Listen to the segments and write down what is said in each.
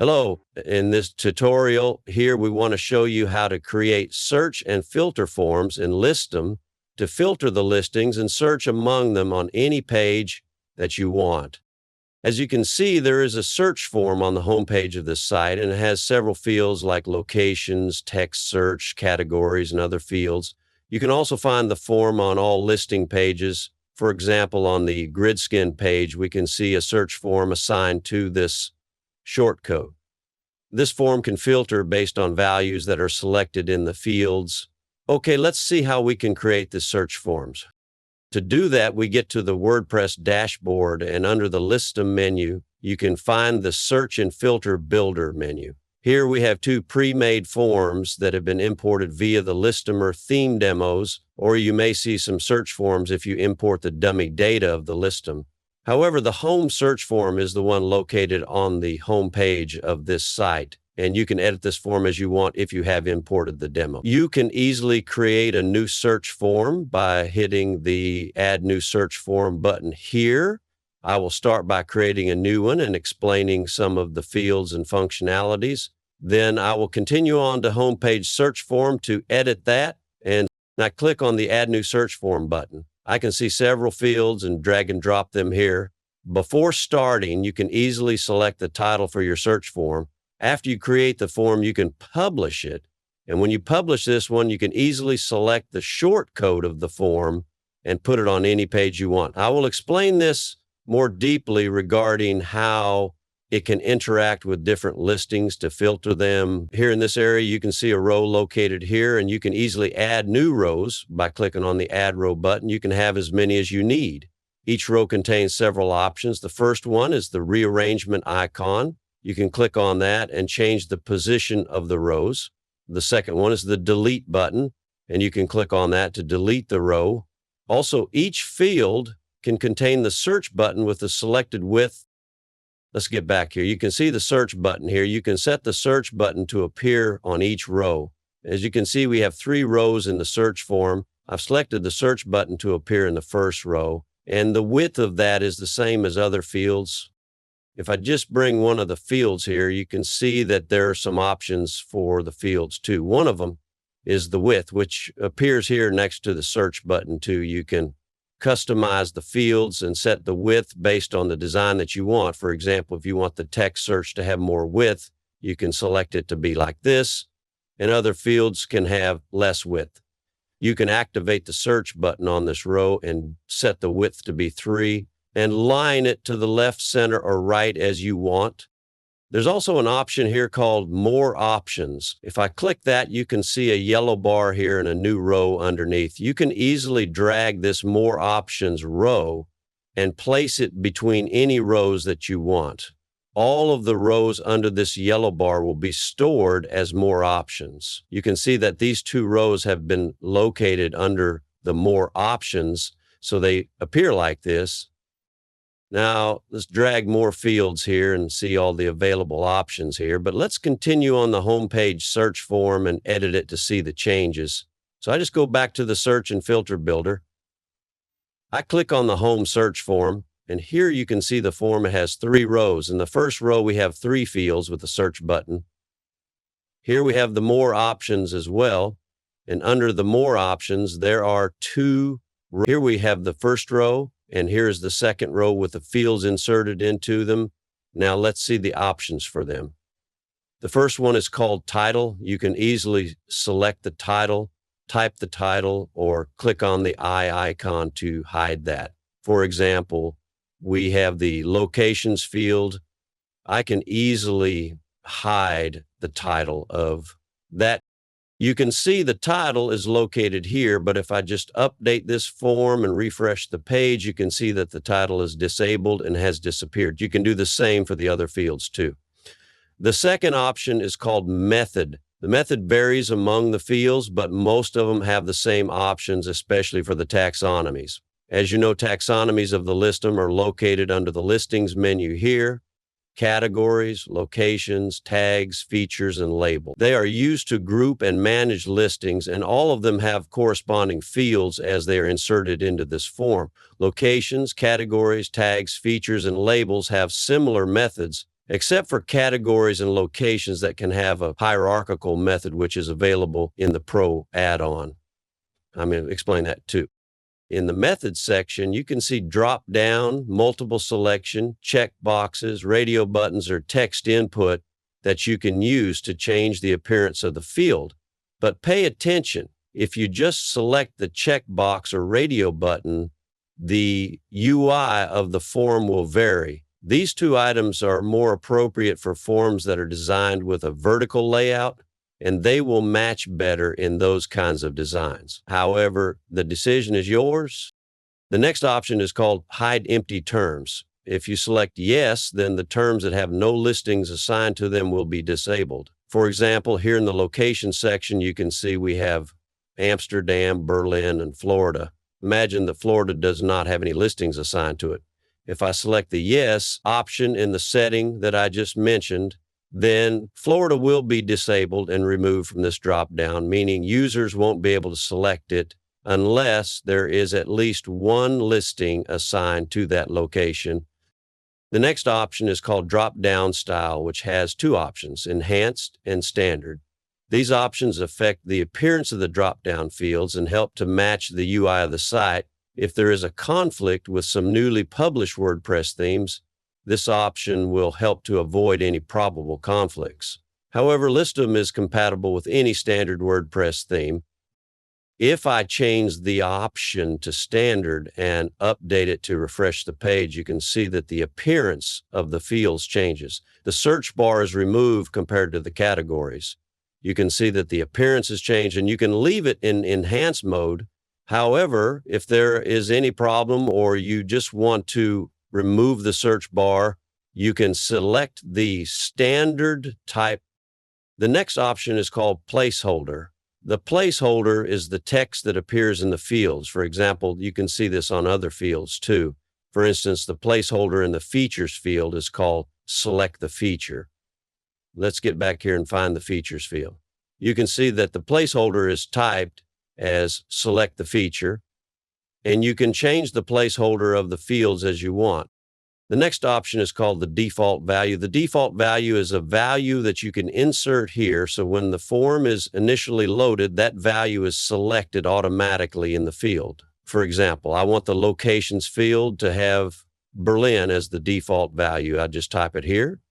Hello, in this tutorial here we want to show you how to create search and filter forms in Listdom to filter the listings and search among them on any page that you want. As you can see, there is a search form on the home page of this site, and it has several fields like locations, text search, categories, and other fields. You can also find the form on all listing pages. For example, on the GridSkin page, we can see a search form assigned to this shortcode. This form can filter based on values that are selected in the fields. Okay, let's see how we can create the search forms. To do that, we get to the WordPress dashboard, and under the Listdom menu, you can find the Search and Filter Builder menu. Here we have two pre-made forms that have been imported via the Listdomer theme demos, or you may see some search forms if you import the dummy data of the Listdom. However, the home search form is the one located on the home page of this site, and you can edit this form as you want if you have imported the demo. You can easily create a new search form by hitting the Add New Search Form button here. I will start by creating a new one and explaining some of the fields and functionalities. Then I will continue on to Homepage Search Form to edit that, and I click on the Add New Search Form button. I can see several fields and drag and drop them here. Before starting, you can easily select the title for your search form. After you create the form, you can publish it. And when you publish this one, you can easily select the shortcode of the form and put it on any page you want. I will explain this more deeply regarding how it can interact with different listings to filter them. Here in this area, you can see a row located here, and you can easily add new rows by clicking on the Add Row button. You can have as many as you need. Each row contains several options. The first one is the rearrangement icon. You can click on that and change the position of the rows. The second one is the delete button, and you can click on that to delete the row. Also, each field can contain the search button with the selected width. Let's get back here. You can see the search button here. You can set the search button to appear on each row. As you can see, we have 3 rows in the search form. I've selected the search button to appear in the first row, and the width of that is the same as other fields. If I just bring one of the fields here, you can see that there are some options for the fields too. One of them is the width, which appears here next to the search button too. You can customize the fields and set the width based on the design that you want. For example, if you want the text search to have more width, you can select it to be like this, and other fields can have less width. You can activate the search button on this row and set the width to be 3 and line it to the left, center, or right as you want. There's also an option here called More Options. If I click that, you can see a yellow bar here and a new row underneath. You can easily drag this More Options row and place it between any rows that you want. All of the rows under this yellow bar will be stored as More Options. You can see that these 2 rows have been located under the More Options, so they appear like this. Now, let's drag more fields here and see all the available options here, but let's continue on the homepage search form and edit it to see the changes. So I just go back to the Search and Filter Builder. I click on the Home Search Form, and here you can see the form has 3 rows. In the first row, we have 3 fields with the search button. Here we have the More Options as well, and under the More Options, there are 2. Here we have the first row, and here's the second row with the fields inserted into them. Now let's see the options for them. The first one is called Title. You can easily select the title, type the title, or click on the eye icon to hide that. For example, we have the Locations field. I can easily hide the title of that. You can see the title is located here, but if I just update this form and refresh the page, you can see that the title is disabled and has disappeared. You can do the same for the other fields too. The second option is called Method. The method varies among the fields, but most of them have the same options, especially for the taxonomies. As you know, taxonomies of the Listdom are located under the Listings menu here. Categories, locations, tags, features, and labels. They are used to group and manage listings, and all of them have corresponding fields as they are inserted into this form. Locations, categories, tags, features, and labels have similar methods, except for categories and locations that can have a hierarchical method, which is available in the Pro add-on. I'm going to explain that too. In the methods section, you can see drop down, multiple selection, check boxes, radio buttons, or text input that you can use to change the appearance of the field. But pay attention, if you just select the check box or radio button, the UI of the form will vary. These two items are more appropriate for forms that are designed with a vertical layout, and they will match better in those kinds of designs. However, the decision is yours. The next option is called Hide Empty Terms. If you select Yes, then the terms that have no listings assigned to them will be disabled. For example, here in the location section, you can see we have Amsterdam, Berlin, and Florida. Imagine that Florida does not have any listings assigned to it. If I select the Yes option in the setting that I just mentioned, then Florida will be disabled and removed from this drop-down, meaning users won't be able to select it unless there is at least one listing assigned to that location. The next option is called drop-down style, which has two options, enhanced and standard. These options affect the appearance of the drop-down fields and help to match the UI of the site. If there is a conflict with some newly published WordPress themes, this option will help to avoid any probable conflicts. However, Listdom is compatible with any standard WordPress theme. If I change the option to standard and update it to refresh the page, you can see that the appearance of the fields changes. The search bar is removed compared to the categories. You can see that the appearance has changed, and you can leave it in enhanced mode. However, if there is any problem or you just want to remove the search bar, you can select the standard type. The next option is called placeholder. The placeholder is the text that appears in the fields. For example, you can see this on other fields too. For instance, the placeholder in the features field is called select the feature. Let's get back here and find the features field. You can see that the placeholder is typed as select the feature, and you can change the placeholder of the fields as you want. The next option is called the default value. The default value is a value that you can insert here, so when the form is initially loaded, that value is selected automatically in the field. For example, I want the locations field to have Berlin as the default value. I just type it here,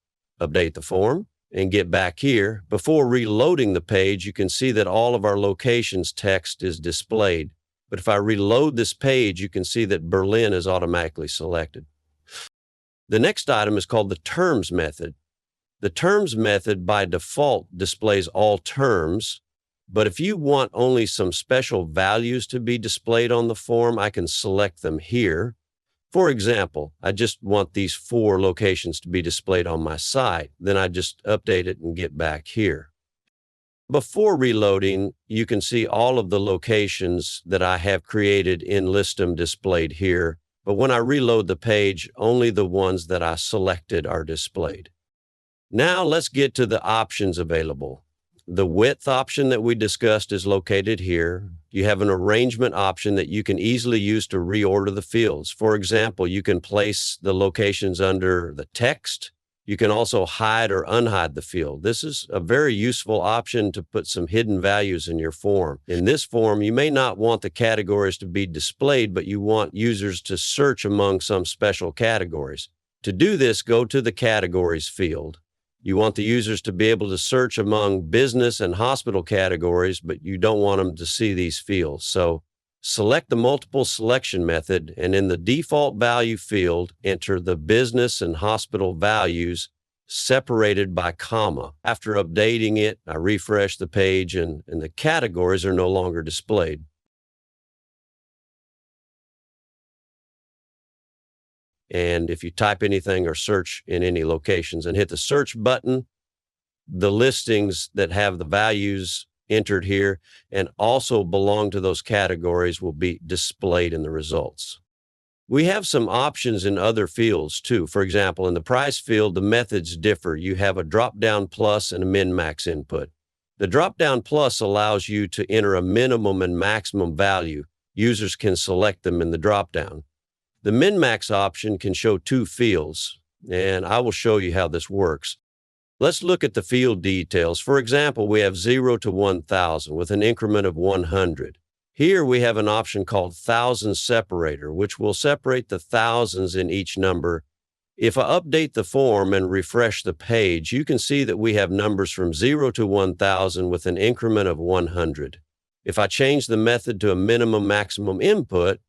update the form, and get back here. Before reloading the page, you can see that all of our locations text is displayed. But if I reload this page, you can see that Berlin is automatically selected. The next item is called the terms method. The terms method by default displays all terms, but if you want only some special values to be displayed on the form, I can select them here. For example, I just want these 4 locations to be displayed on my site. Then I just update it and get back here. Before reloading, you can see all of the locations that I have created in Listdom displayed here. But when I reload the page, only the ones that I selected are displayed. Now let's get to the options available. The width option that we discussed is located here. You have an arrangement option that you can easily use to reorder the fields. For example, you can place the locations under the text. You can also hide or unhide the field. This is a very useful option to put some hidden values in your form. In this form, you may not want the categories to be displayed, but you want users to search among some special categories. To do this, go to the categories field. You want the users to be able to search among business and hospital categories, but you don't want them to see these fields. So select the multiple selection method, and in the default value field, enter the business and hospital values separated by comma. After updating it, I refresh the page and the categories are no longer displayed. And if you type anything or search in any locations and hit the search button, the listings that have the values entered here and also belong to those categories will be displayed in the results. We have some options in other fields too. For example, in the price field, the methods differ. You have a drop-down plus and a min-max input. The drop-down plus allows you to enter a minimum and maximum value. Users can select them in the drop-down. The min-max option can show 2 fields. and I will show you how this works. Let's look at the field details. For example, we have 0 to 1,000 with an increment of 100. Here we have an option called thousand separator, which will separate the thousands in each number. If I update the form and refresh the page, you can see that we have numbers from 0 to 1,000 with an increment of 100. If I change the method to a minimum maximum input,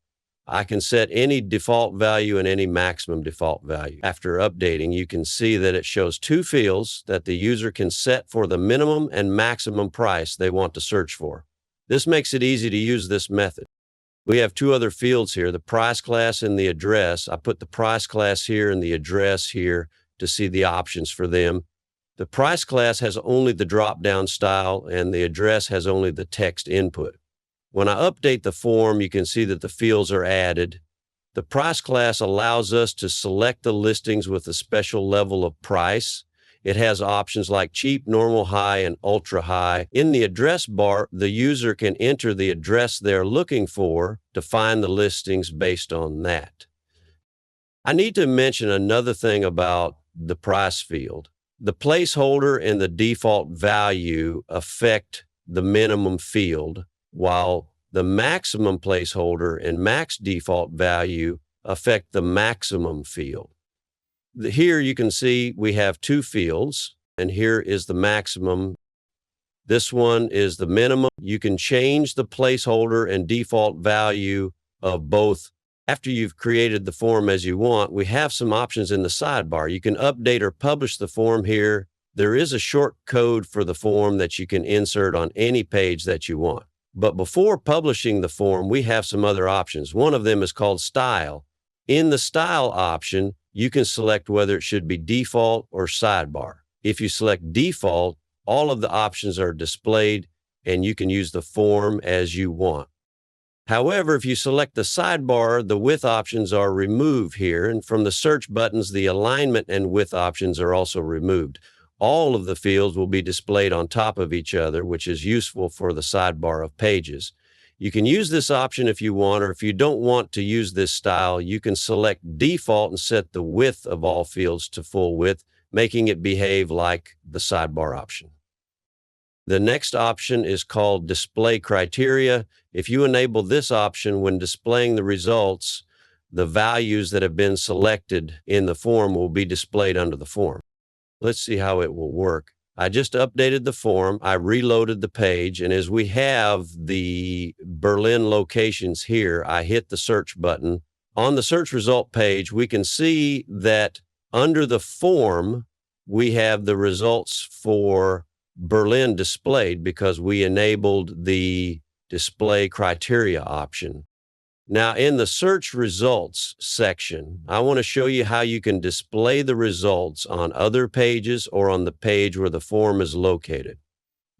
I can set any default value and any maximum default value. After updating, you can see that it shows two fields that the user can set for the minimum and maximum price they want to search for. This makes it easy to use this method. We have two other fields here, the price class and the address. I put the price class here and the address here to see the options for them. The price class has only the drop-down style and the address has only the text input. When I update the form, you can see that the fields are added. The price class allows us to select the listings with a special level of price. It has options like cheap, normal, high, and ultra high. In the address bar, the user can enter the address they're looking for to find the listings based on that. I need to mention another thing about the price field. The placeholder and the default value affect the minimum field, while the maximum placeholder and max default value affect the maximum field. Here you can see we have two fields, and here is the maximum. This one is the minimum. You can change the placeholder and default value of both. After you've created the form as you want, we have some options in the sidebar. You can update or publish the form here. There is a short code for the form that you can insert on any page that you want. But before publishing the form, we have some other options. One of them is called Style. In the Style option, you can select whether it should be default or sidebar. If you select default, all of the options are displayed and you can use the form as you want. However, if you select the sidebar, the width options are removed here, and from the search buttons, the alignment and width options are also removed. All of the fields will be displayed on top of each other, which is useful for the sidebar of pages. You can use this option if you want, or if you don't want to use this style, you can select default and set the width of all fields to full width, making it behave like the sidebar option. The next option is called Display Criteria. If you enable this option when displaying the results, the values that have been selected in the form will be displayed under the form. Let's see how it will work. I just updated the form, I reloaded the page, and as we have the Berlin locations here, I hit the search button. On the search result page, we can see that under the form, we have the results for Berlin displayed because we enabled the display criteria option. Now, in the search results section, I want to show you how you can display the results on other pages or on the page where the form is located.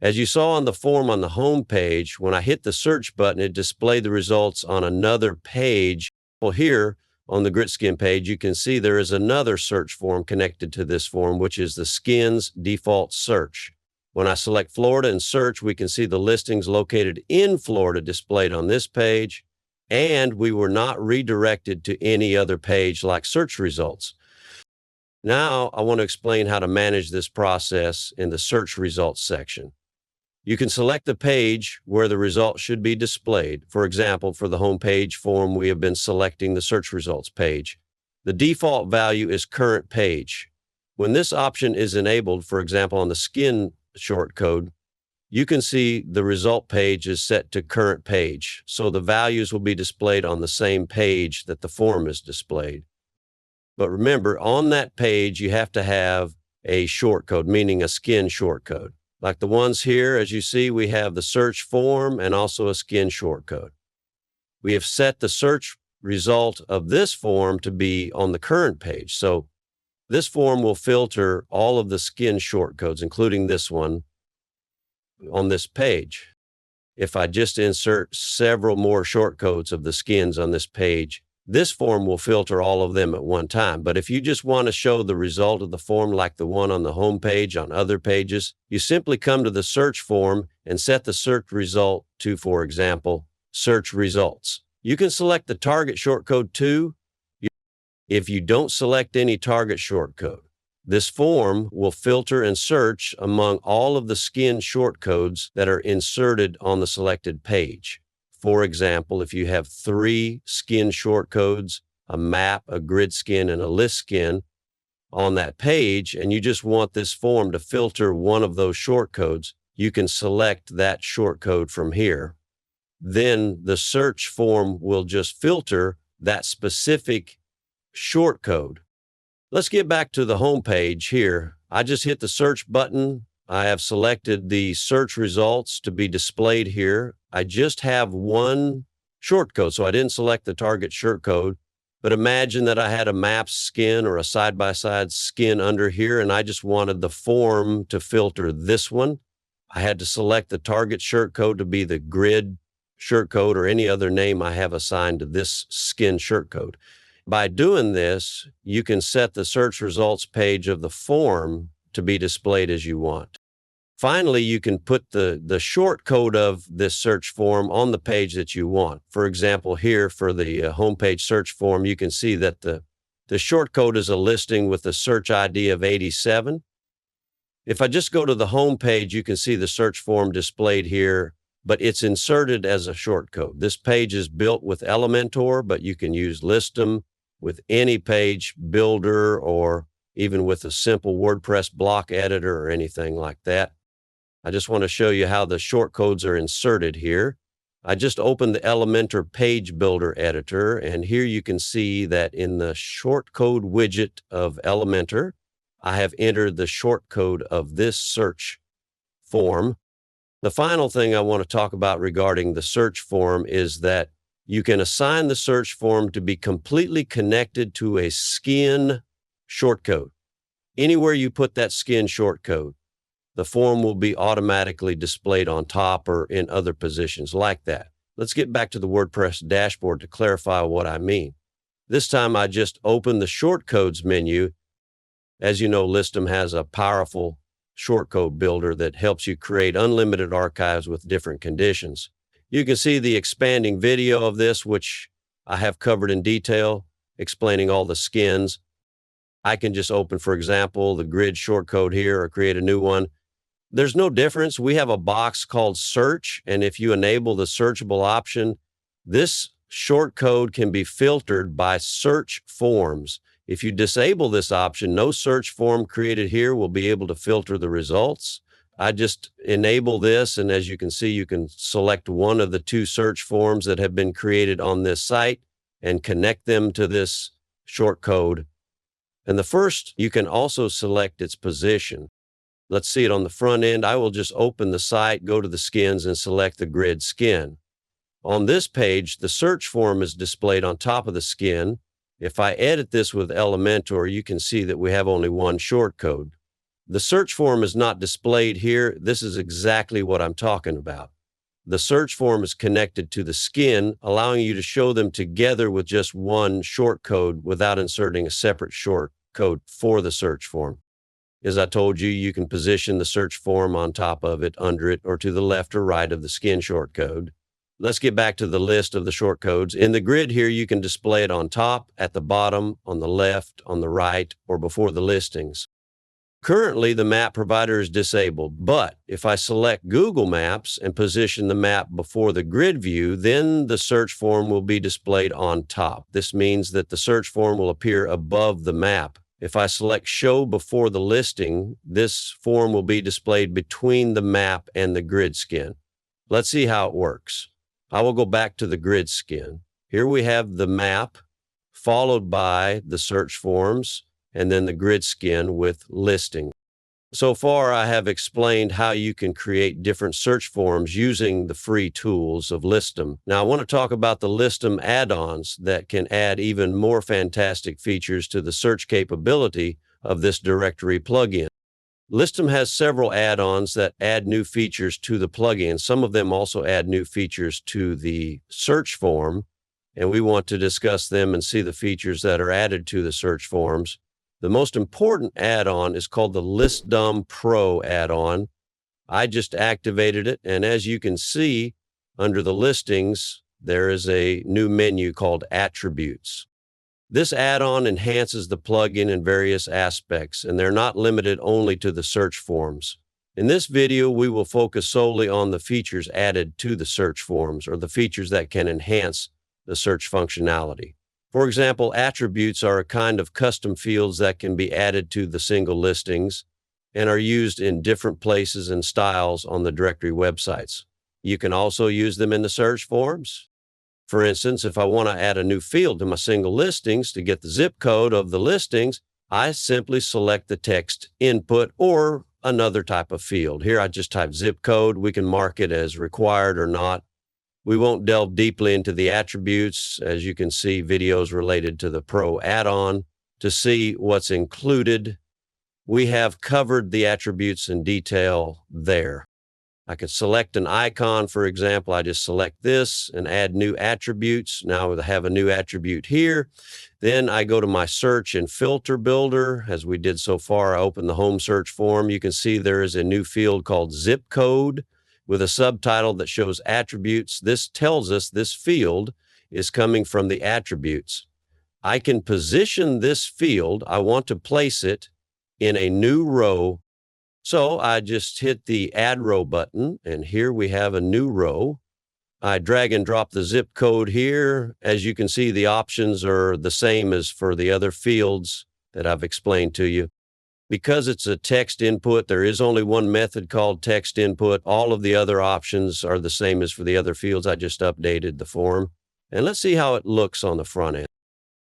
As you saw on the form on the home page, when I hit the search button, it displayed the results on another page. Well, here on the GritSkin page, you can see there is another search form connected to this form, which is the Skins default search. When I select Florida and search, we can see the listings located in Florida displayed on this page, and we were not redirected to any other page like search results. Now I want to explain how to manage this process in the search results section. You can select the page where the results should be displayed. For example, for the home page form, we have been selecting the search results page. The default value is current page. When this option is enabled, for example, on the skin shortcode, you can see the result page is set to current page, so the values will be displayed on the same page that the form is displayed. But remember, on that page, you have to have a shortcode, meaning a skin shortcode. Like the ones here, as you see, we have the search form and also a skin shortcode. We have set the search result of this form to be on the current page. So this form will filter all of the skin shortcodes, including this one, on this page. If I just insert several more shortcodes of the skins on this page, this form will filter all of them at one time. But if you just want to show the result of the form like the one on the home page on other pages, you simply come to the search form and set the search result to, for example, search results. You can select the target shortcode too. if you don't select any target shortcode. This form will filter and search among all of the skin shortcodes that are inserted on the selected page. For example, if you have 3 skin shortcodes, a map, a grid skin, and a list skin on that page, and you just want this form to filter one of those shortcodes, you can select that shortcode from here. Then the search form will just filter that specific shortcode. Let's get back to the home page here. I just hit the search button. I have selected the search results to be displayed here. I just have one shortcode, so I didn't select the target shortcode. But imagine that I had a map skin or a side-by-side skin under here, and I just wanted the form to filter this one. I had to select the target shortcode to be the grid shortcode or any other name I have assigned to this skin shortcode. By doing this, you can set the search results page of the form to be displayed as you want. Finally, you can put the shortcode of this search form on the page that you want. For example, here for the homepage search form, you can see that the shortcode is a listing with a search ID of 87. If I just go to the home page, you can see the search form displayed here, but it's inserted as a shortcode. This page is built with Elementor, but you can use Listdom with any page builder or even with a simple WordPress block editor or anything like that. I just want to show you how the shortcodes are inserted here. I just opened the Elementor page builder editor, and here you can see that in the shortcode widget of Elementor, I have entered the shortcode of this search form. The final thing I want to talk about regarding the search form is that you can assign the search form to be completely connected to a skin shortcode. Anywhere you put that skin shortcode, the form will be automatically displayed on top or in other positions like that. Let's get back to the WordPress dashboard to clarify what I mean. This time I just opened the shortcodes menu. As you know, Listdom has a powerful shortcode builder that helps you create unlimited archives with different conditions. You can see the expanding video of this, which I have covered in detail, explaining all the skins. I can just open, for example, the grid shortcode here or create a new one. There's no difference. We have a box called search, and if you enable the searchable option, this shortcode can be filtered by search forms. If you disable this option, no search form created here will be able to filter the results. I just enable this, and as you can see, you can select one of the 2 search forms that have been created on this site and connect them to this shortcode. And the first, you can also select its position. Let's see it on the front end. I will just open the site, go to the skins, and select the grid skin. On this page, the search form is displayed on top of the skin. If I edit this with Elementor, you can see that we have only one shortcode. The search form is not displayed here. This is exactly what I'm talking about. The search form is connected to the skin, allowing you to show them together with just one shortcode without inserting a separate shortcode for the search form. As I told you, you can position the search form on top of it, under it, or to the left or right of the skin shortcode. Let's get back to the list of the shortcodes. In the grid here, you can display it on top, at the bottom, on the left, on the right, or before the listings. Currently, the map provider is disabled, but if I select Google Maps and position the map before the grid view, then the search form will be displayed on top. This means that the search form will appear above the map. If I select Show Before the Listing, this form will be displayed between the map and the grid skin. Let's see how it works. I will go back to the grid skin. Here we have the map, followed by the search forms, and then the grid skin with listing. So far, I have explained how you can create different search forms using the free tools of Listdom. Now, I want to talk about the Listdom add-ons that can add even more fantastic features to the search capability of this directory plugin. Listdom has several add-ons that add new features to the plugin. Some of them also add new features to the search form, and we want to discuss them and see the features that are added to the search forms. The most important add-on is called the Listdom Pro add-on. I just activated it, and as you can see, under the listings, there is a new menu called Attributes. This add-on enhances the plugin in various aspects, and they're not limited only to the search forms. In this video, we will focus solely on the features added to the search forms, or the features that can enhance the search functionality. For example, attributes are a kind of custom fields that can be added to the single listings and are used in different places and styles on the directory websites. You can also use them in the search forms. For instance, if I want to add a new field to my single listings to get the zip code of the listings, I simply select the text input or another type of field. Here I just type zip code. We can mark it as required or not. We won't delve deeply into the attributes. As you can see, videos related to the Pro add-on to see what's included. We have covered the attributes in detail there. I could select an icon, for example. I just select this and add new attributes. Now I have a new attribute here. Then I go to my search and filter builder. As we did so far, I open the home search form. You can see there is a new field called zip code with a subtitle that shows attributes. This tells us this field is coming from the attributes. I can position this field. I want to place it in a new row. So I just hit the Add Row button, and here we have a new row. I drag and drop the zip code here. As you can see, the options are the same as for the other fields that I've explained to you. Because it's a text input, there is only one method called text input. All of the other options are the same as for the other fields. I just updated the form. And let's see how it looks on the front end.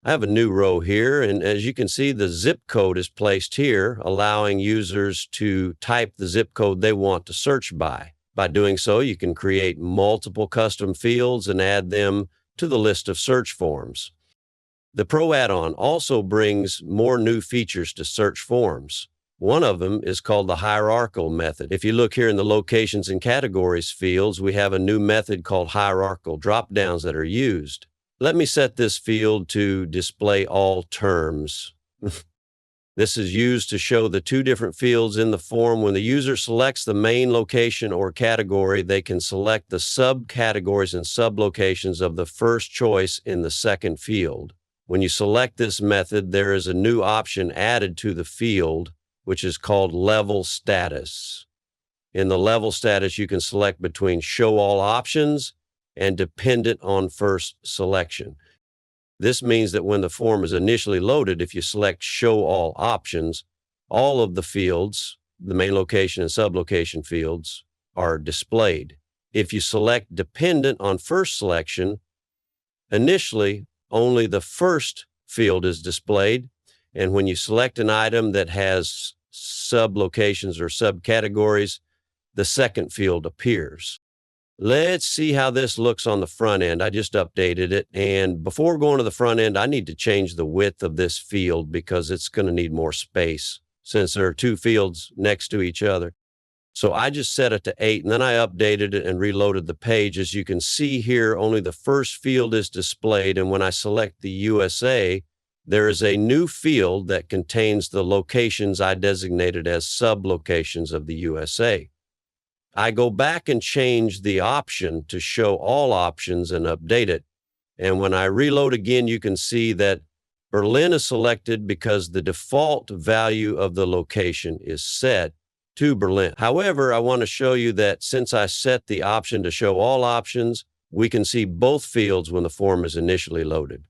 I have a new row here, and as you can see, the zip code is placed here, allowing users to type the zip code they want to search by. By doing so, you can create multiple custom fields and add them to the list of search forms. The Pro add-on also brings more new features to search forms. One of them is called the hierarchical method. If you look here in the locations and categories fields, we have a new method called hierarchical drop-downs that are used. Let me set this field to display all terms. This is used to show the two different fields in the form. When the user selects the main location or category, they can select the subcategories and sublocations of the first choice in the second field. When you select this method, there is a new option added to the field, which is called level status. In the level status, you can select between show all options and dependent on first selection. This means that when the form is initially loaded, if you select show all options, all of the fields, the main location and sublocation fields, are displayed. If you select dependent on first selection, initially only the first field is displayed, and when you select an item that has sublocations or subcategories, the second field appears. Let's see how this looks on the front end. I just updated it. And before going to the front end, I need to change the width of this field because it's going to need more space since there are two fields next to each other. So I just set it to 8, and then I updated it and reloaded the page. As you can see here, only the first field is displayed. And when I select the USA, there is a new field that contains the locations I designated as sublocations of the USA. I go back and change the option to show all options and update it. And when I reload again, you can see that Berlin is selected because the default value of the location is set to Berlin. However, I want to show you that since I set the option to show all options, we can see both fields when the form is initially loaded.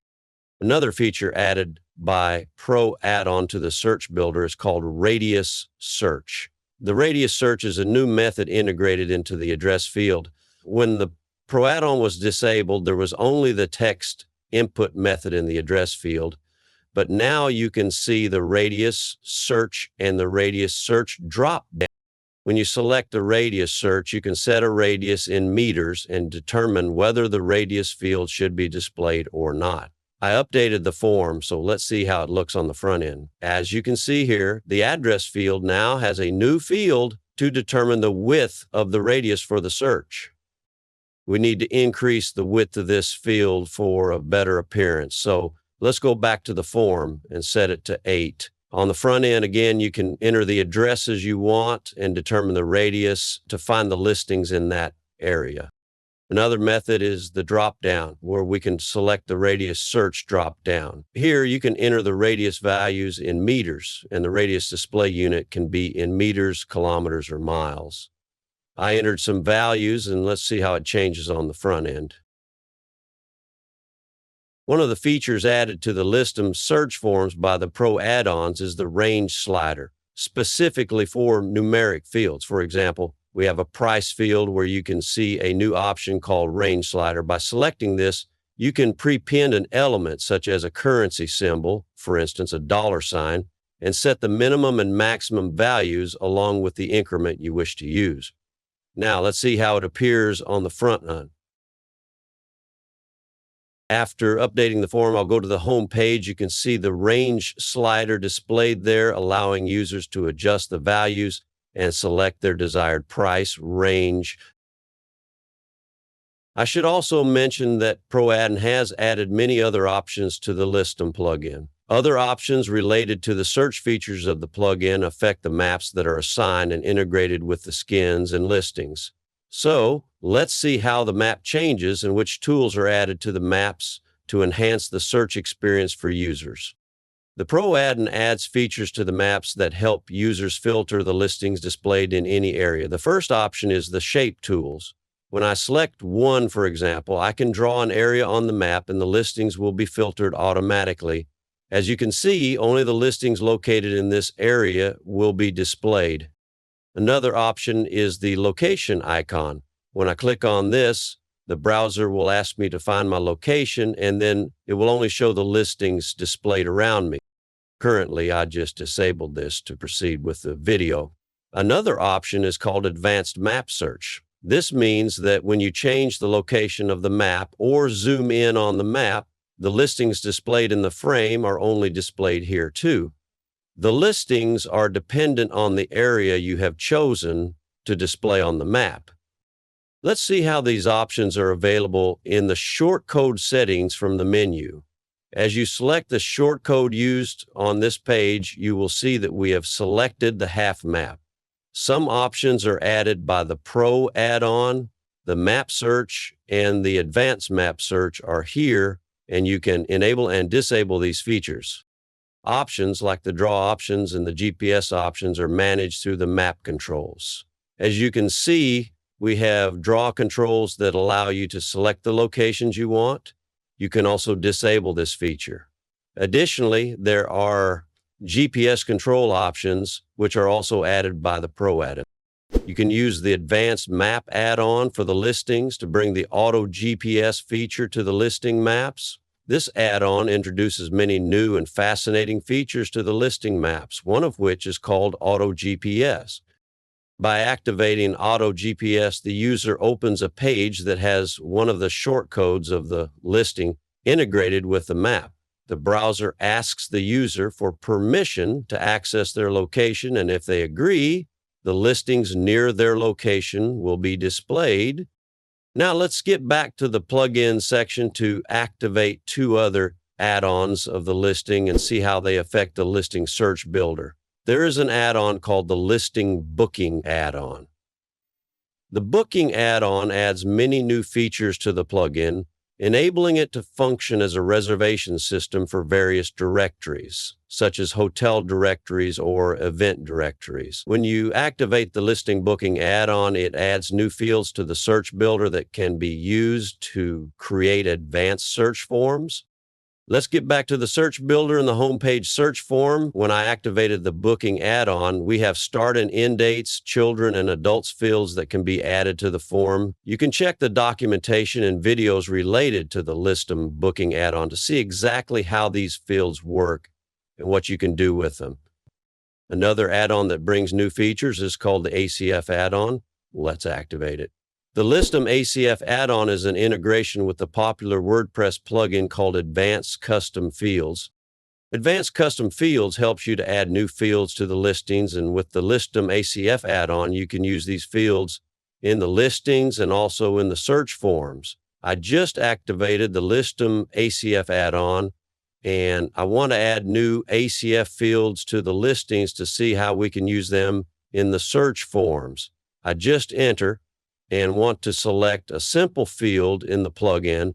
Another feature added by Pro add-on to the search builder is called radius search. The radius search is a new method integrated into the address field. When the Pro add-on was disabled, there was only the text input method in the address field, but now you can see the radius search and the radius search drop down. When you select the radius search, you can set a radius in meters and determine whether the radius field should be displayed or not. I updated the form, so let's see how it looks on the front end. As you can see here, the address field now has a new field to determine the width of the radius for the search. We need to increase the width of this field for a better appearance. So let's go back to the form and set it to 8. On the front end, again, you can enter the addresses you want and determine the radius to find the listings in that area. Another method is the drop-down, where we can select the radius search drop-down. Here, you can enter the radius values in meters, and the radius display unit can be in meters, kilometers, or miles. I entered some values, and let's see how it changes on the front end. One of the features added to the Listdom search forms by the Pro add-ons is the range slider, specifically for numeric fields. For example, we have a price field where you can see a new option called range slider. By selecting this, you can prepend an element such as a currency symbol, for instance, a $sign, and set the minimum and maximum values along with the increment you wish to use. Now, let's see how it appears on the front end. After updating the form, I'll go to the home page. You can see the range slider displayed there, allowing users to adjust the values and select their desired price range. I should also mention that ProAdd has added many other options to the Listdom plugin. Other options related to the search features of the plugin affect the maps that are assigned and integrated with the skins and listings. So, let's see how the map changes and which tools are added to the maps to enhance the search experience for users. The Pro add-on adds features to the maps that help users filter the listings displayed in any area. The first option is the shape tools. When I select one, for example, I can draw an area on the map and the listings will be filtered automatically. As you can see, only the listings located in this area will be displayed. Another option is the location icon. When I click on this, the browser will ask me to find my location, and then it will only show the listings displayed around me. Currently, I just disabled this to proceed with the video. Another option is called Advanced Map Search. This means that when you change the location of the map or zoom in on the map, the listings displayed in the frame are only displayed here too. The listings are dependent on the area you have chosen to display on the map. Let's see how these options are available in the shortcode settings from the menu. As you select the shortcode used on this page, you will see that we have selected the half map. Some options are added by the Pro add-on, the Map Search, and the Advanced Map Search are here, and you can enable and disable these features. Options like the draw options and the GPS options are managed through the map controls. As you can see, we have draw controls that allow you to select the locations you want. You can also disable this feature. Additionally, there are GPS control options, which are also added by the Pro add-on. You can use the Advanced Map add-on for the listings to bring the Auto GPS feature to the listing maps. This add-on introduces many new and fascinating features to the listing maps, one of which is called Auto GPS. By activating Auto GPS, the user opens a page that has one of the shortcodes of the listing integrated with the map. The browser asks the user for permission to access their location, and if they agree, the listings near their location will be displayed. Now let's get back to the plugin section to activate two other add-ons of the listing and see how they affect the listing search builder. There is an add-on called the Listing Booking add-on. The Booking add-on adds many new features to the plugin, enabling it to function as a reservation system for various directories, such as hotel directories or event directories. When you activate the Listing Booking add-on, it adds new fields to the search builder that can be used to create advanced search forms. Let's get back to the search builder and the homepage search form. When I activated the Booking add-on, we have start and end dates, children and adults fields that can be added to the form. You can check the documentation and videos related to the Listdom Booking add-on to see exactly how these fields work and what you can do with them. Another add-on that brings new features is called the ACF add-on. Let's activate it. The Listdom ACF add-on is an integration with the popular WordPress plugin called Advanced Custom Fields. Advanced Custom Fields helps you to add new fields to the listings, and with the Listdom ACF add-on, you can use these fields in the listings and also in the search forms. I just activated the Listdom ACF add-on, and I want to add new ACF fields to the listings to see how we can use them in the search forms. I just enter and want to select a simple field in the plugin,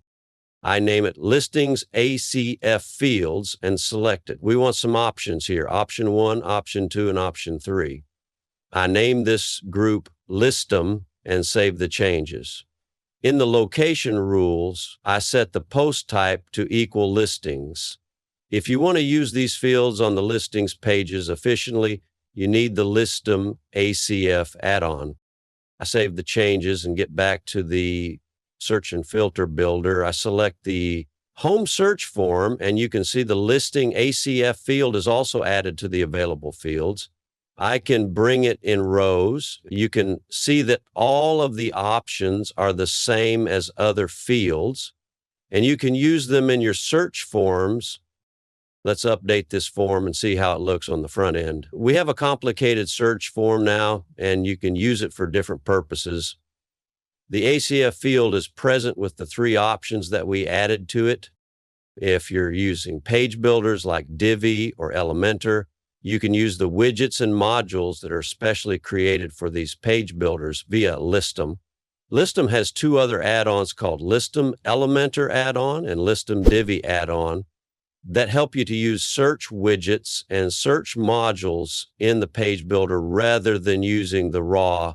I name it Listings ACF Fields and select it. We want some options here, option 1, option 2, and option 3. I name this group Listdom and save the changes. In the location rules, I set the post type to equal listings. If you want to use these fields on the listings pages efficiently, you need the Listdom ACF add-on. I save the changes and get back to the search and filter builder. I select the home search form, and you can see the listing ACF field is also added to the available fields. I can bring it in rows. You can see that all of the options are the same as other fields, and you can use them in your search forms. Let's update this form and see how it looks on the front end. We have a complicated search form now, and you can use it for different purposes. The ACF field is present with the 3 options that we added to it. If you're using page builders like Divi or Elementor, you can use the widgets and modules that are specially created for these page builders via Listdom. Listdom has 2 other add-ons called Listdom Elementor add-on and Listdom Divi add-on that help you to use search widgets and search modules in the page builder rather than using the raw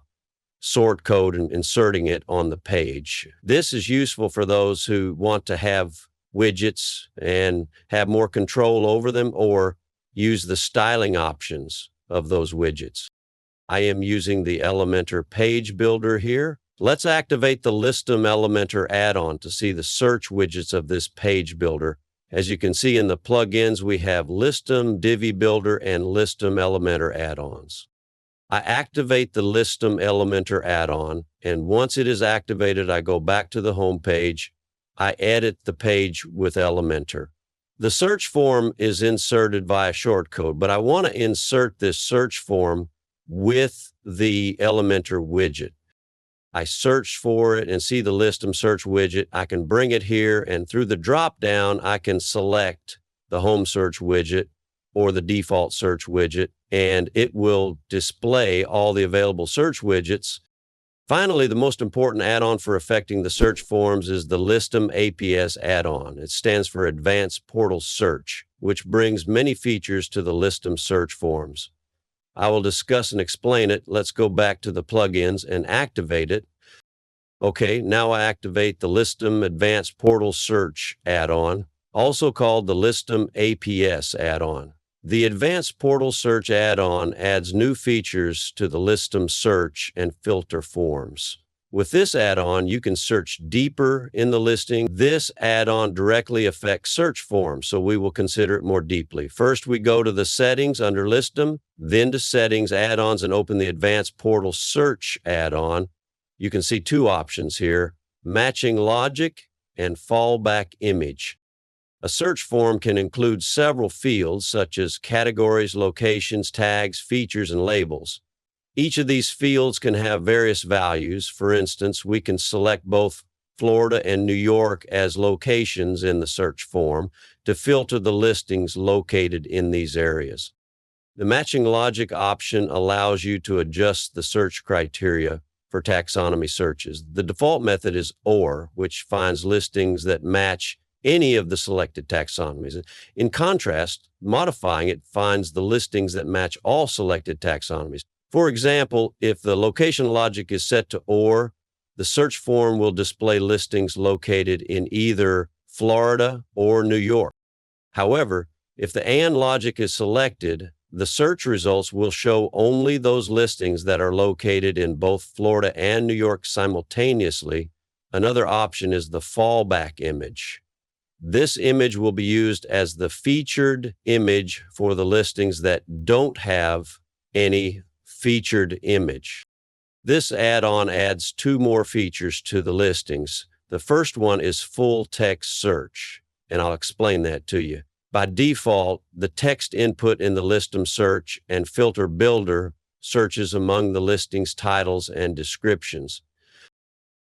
sort code and inserting it on the page. This is useful for those who want to have widgets and have more control over them or use the styling options of those widgets. I am using the Elementor page builder here. Let's activate the Listdom Elementor add-on to see the search widgets of this page builder. As you can see in the plugins, we have Listdom, Divi Builder, and Listdom Elementor add-ons. I activate the Listdom Elementor add-on, and once it is activated, I go back to the home page. I edit the page with Elementor. The search form is inserted via shortcode, but I want to insert this search form with the Elementor widget. I search for it and see the Listdom search widget. I can bring it here, and through the drop-down, I can select the home search widget or the default search widget, and it will display all the available search widgets. Finally, the most important add-on for affecting the search forms is the Listdom APS add-on. It stands for Advanced Portal Search, which brings many features to the Listdom search forms. I will discuss and explain it. Let's go back to the plugins and activate it. Okay, now I activate the Listdom Advanced Portal Search add-on, also called the Listdom APS add-on. The Advanced Portal Search add-on adds new features to the Listdom search and filter forms. With this add-on, you can search deeper in the listing. This add-on directly affects search forms, so we will consider it more deeply. First, we go to the settings under Listdom, then to settings, add-ons, and open the Advanced Portal Search add-on. You can see 2 options here, matching logic and fallback image. A search form can include several fields such as categories, locations, tags, features, and labels. Each of these fields can have various values. For instance, we can select both Florida and New York as locations in the search form to filter the listings located in these areas. The matching logic option allows you to adjust the search criteria for taxonomy searches. The default method is OR, which finds listings that match any of the selected taxonomies. In contrast, modifying it finds the listings that match all selected taxonomies. For example, if the location logic is set to OR, the search form will display listings located in either Florida or New York. However, if the AND logic is selected, the search results will show only those listings that are located in both Florida and New York simultaneously. Another option is the fallback image. This image will be used as the featured image for the listings that don't have any featured image. This add-on adds 2 more features to the listings. The first one is full text search, and I'll explain that to you. By default, the text input in the Listdom search and filter builder searches among the listings titles and descriptions.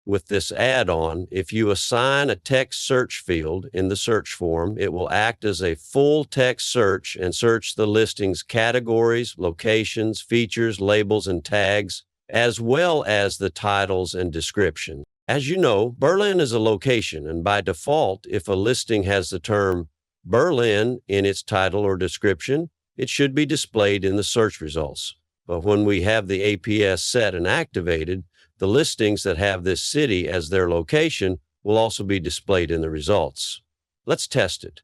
With this add-on, if you assign a text search field in the search form, it will act as a full text search and search the listing's categories, locations, features, labels, and tags as well as the titles and description. As you know, Berlin is a location, and by default, if a listing has the term Berlin in its title or description, it should be displayed in the search results. But when we have the APS set and activated, the listings that have this city as their location will also be displayed in the results. Let's test it.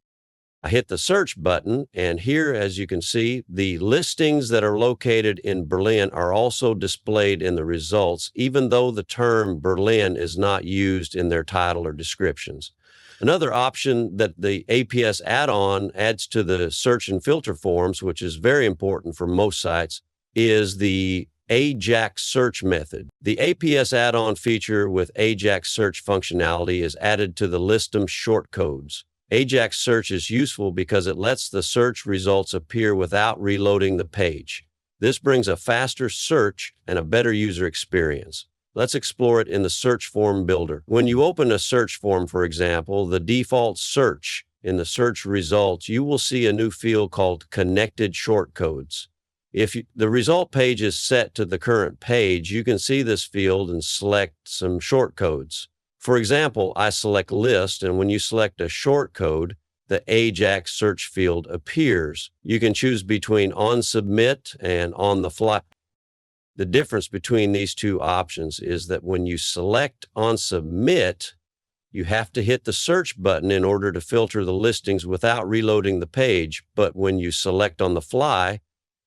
I hit the search button, and here, as you can see, the listings that are located in Berlin are also displayed in the results, even though the term Berlin is not used in their title or descriptions. Another option that the APS add-on adds to the search and filter forms, which is very important for most sites, is the AJAX search method. The APS add-on feature with AJAX search functionality is added to the Listdom shortcodes. AJAX search is useful because it lets the search results appear without reloading the page. This brings a faster search and a better user experience. Let's explore it in the search form builder. When you open a search form, for example, the default search in the search results, you will see a new field called connected shortcodes. If the result page is set to the current page, you can see this field and select some shortcodes. For example, I select list, and when you select a shortcode, the AJAX search field appears. You can choose between on submit and on the fly. The difference between these two options is that when you select on submit, you have to hit the search button in order to filter the listings without reloading the page. But when you select on the fly,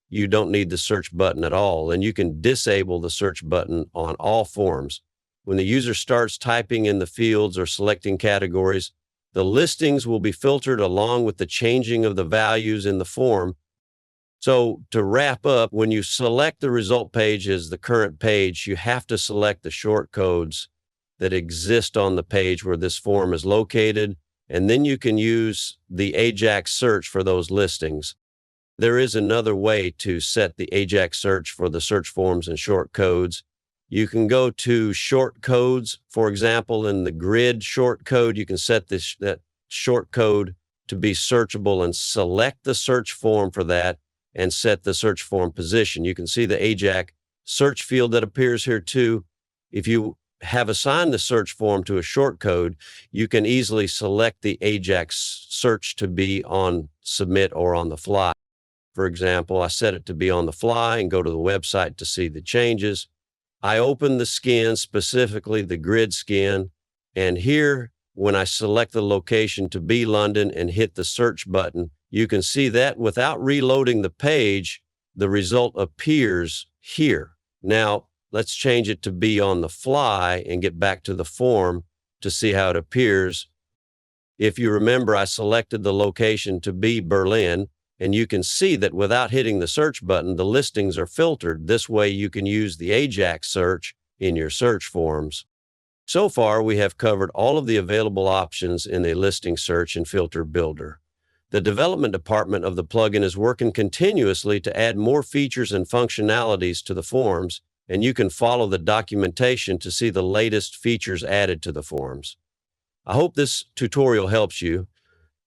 you don't need the search button at all, and you can disable the search button on all forms. When the user starts typing in the fields or selecting categories, the listings will be filtered along with the changing of the values in the form. So to wrap up, when you select the result page as the current page, you have to select the shortcodes that exist on the page where this form is located, and then you can use the AJAX search for those listings. There is another way to set the AJAX search for the search forms and shortcodes. You can go to shortcodes. For example, in the grid shortcode, you can set that shortcode to be searchable and select the search form for that and set the search form position. You can see the AJAX search field that appears here too. If you have assigned the search form to a shortcode, you can easily select the AJAX search to be on submit or on the fly. For example, I set it to be on the fly and go to the website to see the changes. I open the skin, specifically the grid skin, and here, when I select the location to be London and hit the search button, you can see that without reloading the page, the result appears here. Now, let's change it to be on the fly and get back to the form to see how it appears. If you remember, I selected the location to be Berlin, and you can see that without hitting the search button, the listings are filtered. This way you can use the AJAX search in your search forms. So far, we have covered all of the available options in the listing search and filter builder. The development department of the plugin is working continuously to add more features and functionalities to the forms, and you can follow the documentation to see the latest features added to the forms. I hope this tutorial helps you.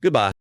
Goodbye.